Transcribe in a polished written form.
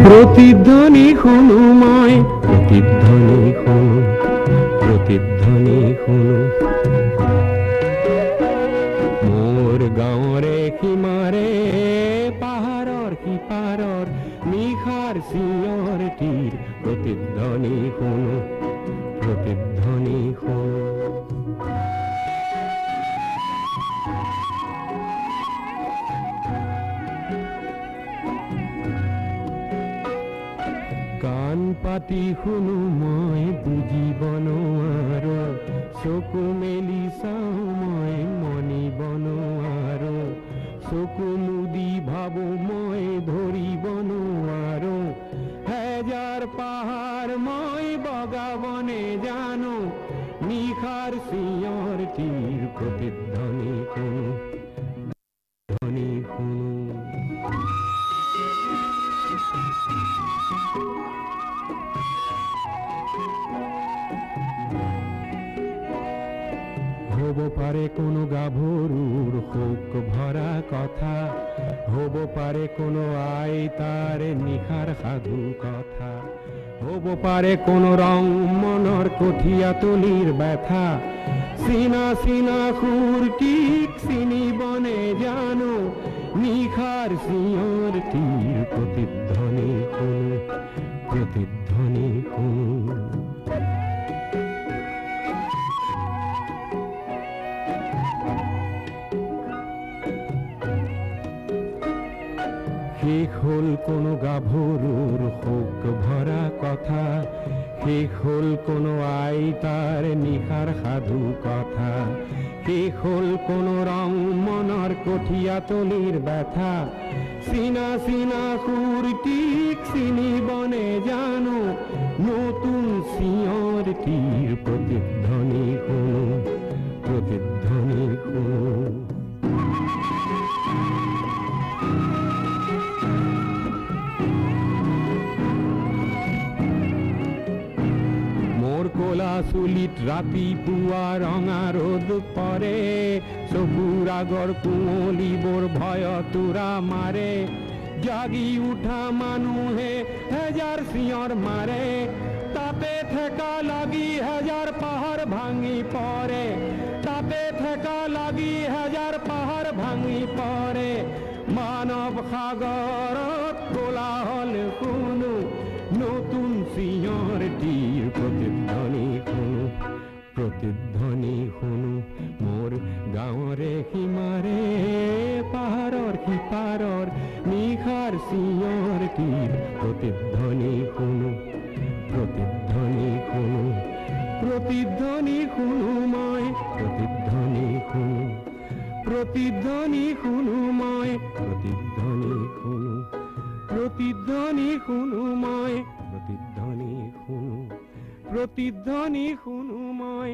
প্ৰতিধ্বনি শুনো মই, প্ৰতিধ্বনি শুনো, প্ৰতিধ্বনি শুনো। মোৰ গাঁৱৰে সীমাৰে পাহাৰৰ সিপাৰৰ নিশাৰ চিঞৰ তীৰ, প্ৰতিধ্বনি শুনো, প্ৰতিধ্বনি শুনো। কাণ পাতি শুনো মই বুজিব নোৱাৰো, চকু মেলি চাওঁ মই মনিব নোৱাৰো, চকু মুদি ভাবো মই ধৰিব নোৱাৰো। হেজাৰ পাহাৰ মই বগাবনে জানো, নিশাৰ চিঞৰ তীৰ, প্ৰতিধ্বনি শুনো, ধ্বনি শুনো। হব পাৰে কোনো গাভৰুৰ শোক ভৰা কথা, হব পাৰে কোনো আইতাৰ নিশাৰ সাধু কথা, হব পাৰে কোনো ৰং মনৰ কঠীয়া তলিৰ ব্যথা। চিনা চিনা সুৰটিক চিনিবনে জানো, নিশাৰ চিঞৰ তীৰ, প্ৰতিধ্বনি শুনো, প্ৰতিধ্বনি শুনো। শেষ হল কোনো গাভৰুৰ শোক ভৰা কথা, শেষ হল কোনো আইতাৰ নিশাৰ সাধু কথা, শেষ হল কোনো ৰং মনৰ কঠীয়া তলিৰ ব্যথা। চিনা চিনা সুৰটিক চিনিবনে জানো, নতুন চিঞৰ তীৰ, প্ৰতিধ্বনি শুনো, প্ৰতিধ্বনি শুনো। কলা চুলিত ৰাতিপুৱা ৰঙা ৰ'দ পৰে, চকুৰ আগৰ কুঁৱলীবোৰ ভয়তোৰা মাৰে। জাগি উঠা মানুহে হেজাৰ চিঞৰ মাৰে, তাতে ঠেকা লাগি হেজাৰ পাহাৰ ভাঙি পৰে, তাতে ঠেকা লাগি হেজাৰ পাহাৰ ভাঙি পৰে। মানৱ সাগৰত কোলাহল শুনো, নতুন চিঞৰ তীৰ, প্ৰতিধ্বনি শুনো, প্ৰতিধ্বনি শুনো। মোৰ গাঁৱৰে সীমাৰে পাহাৰৰ সিপাৰৰ নিশাৰ চিঞৰ তীৰ, প্ৰতিধ্বনি শুনো, প্ৰতিধ্বনি শুনো, প্ৰতিধ্বনি শুনো মই, প্ৰতিধ্বনি শুনো, প্ৰতিধ্বনি শুনো মই, প্ৰতিধ্বনি শুনো, প্ৰতিধ্বনি শুনো মই, প্ৰতিধ্বনি শুনো, প্ৰতিধ্বনি শুনো মই।